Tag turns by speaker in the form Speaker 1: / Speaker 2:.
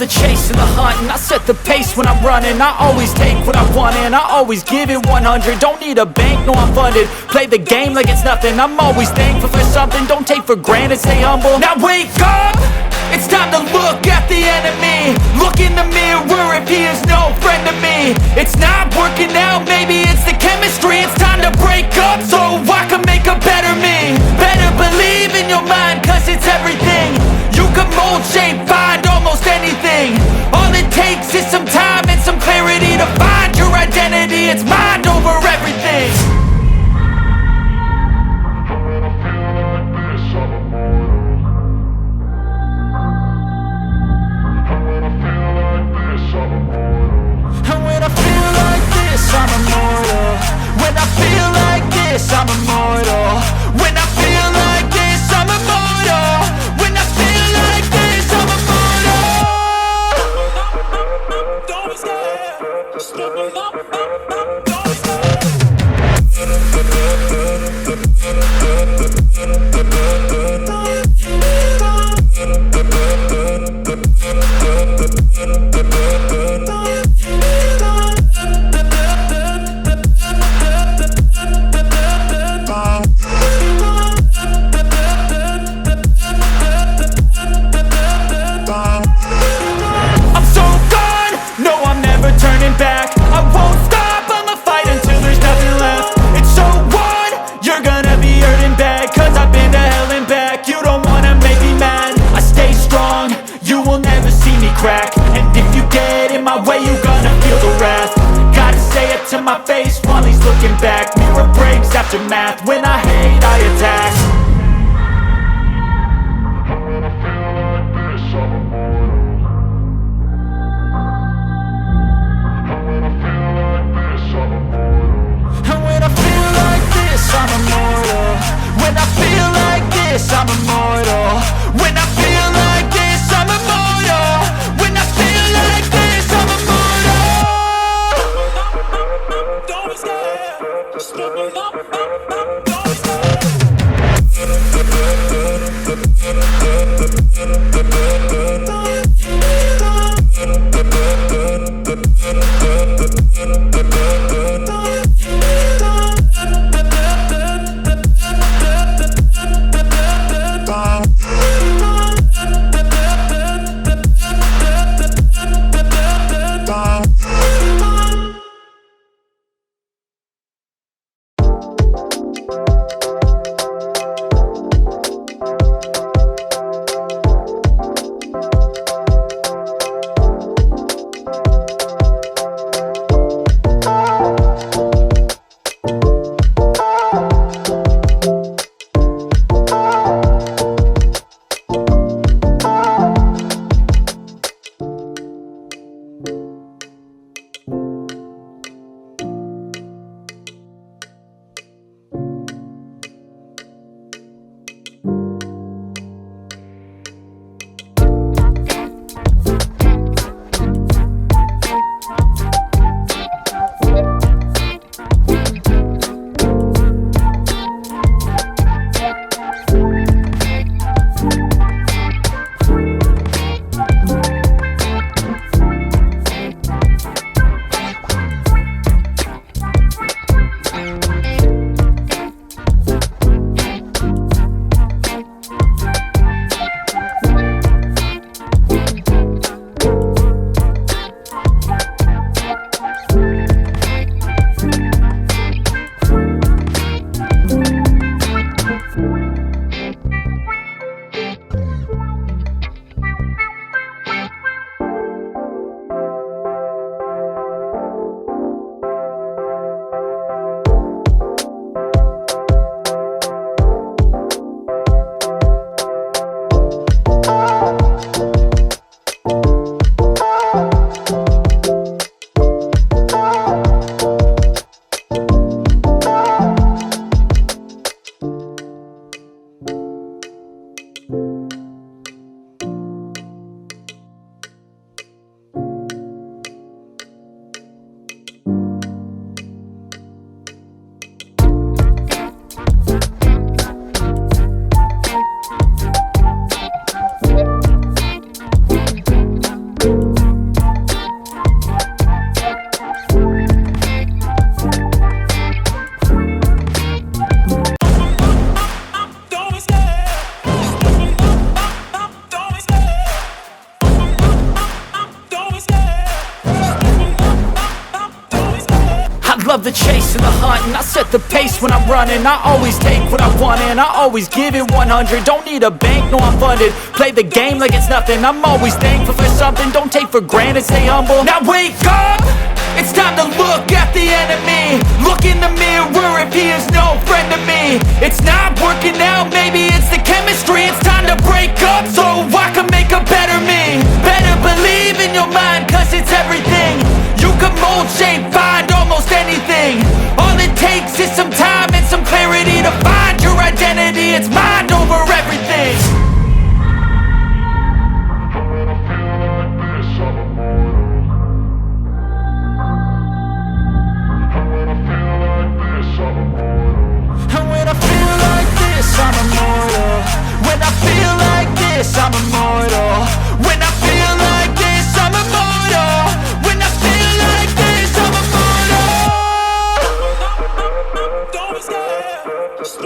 Speaker 1: the chase and the hunt, and I set the pace when I'm running. I always take what I want and I always give it 100. Don't need a bank, no I'm funded. Play the game like it's nothing. I'm always thankful for something. Don't take for granted, stay humble. Now wake up! It's time to look at the enemy. Look in the mirror if he is no friend to me. It's not working out, maybe it's the chemistry. It's time to break up so I can make a better me. Better believe in your mind, cause it's everything. You can mold, shape, find almost anything. All it takes is some time and some clarity to find your identity. It's mind over everything. I'm immortal. When I feel like this, I'm immortal. When I feel like this, I'm immortal. When I feel like this, I'm immortal. Don't be scared. Just look it up. Don't be scared. Back. I won't stop, I'ma fight until there's nothing left. It's so on, you're gonna be hurting bad, cause I've been to hell and back. You don't wanna make me mad, I stay strong, you will never see me crack. And if you get in my way, you're gonna feel the wrath. Gotta say it to my face while he's looking back. Mirror breaks after math, when I hate I attack. I'm immortal. When I feel like this, I'm immortal. When I feel like this, I'm immortal. When I feel like this, I'm immortal. Don't be scared. Just look it up. Don't be scared. the pace when I'm running. I always take what I want and I always give it 100. Don't need a bank, no I'm funded. Play the game like it's nothing. I'm always thankful for something. Don't take for granted, stay humble. Now wake up! It's time to look at the enemy. Look in the mirror if he is no friend to me. It's not working out, maybe it's the chemistry. It's time to break up so I can make a better me. Better believe in your mind, cause it's everything. You can mold, shape, find almost anything. All it takes is some time and some clarity to find your identity. It's mind over everything. I'm immortal. When I feel like this, I'm immortal. When I feel like this, I'm immortal. When I feel like this, I'm immortal. Don't be scared. Just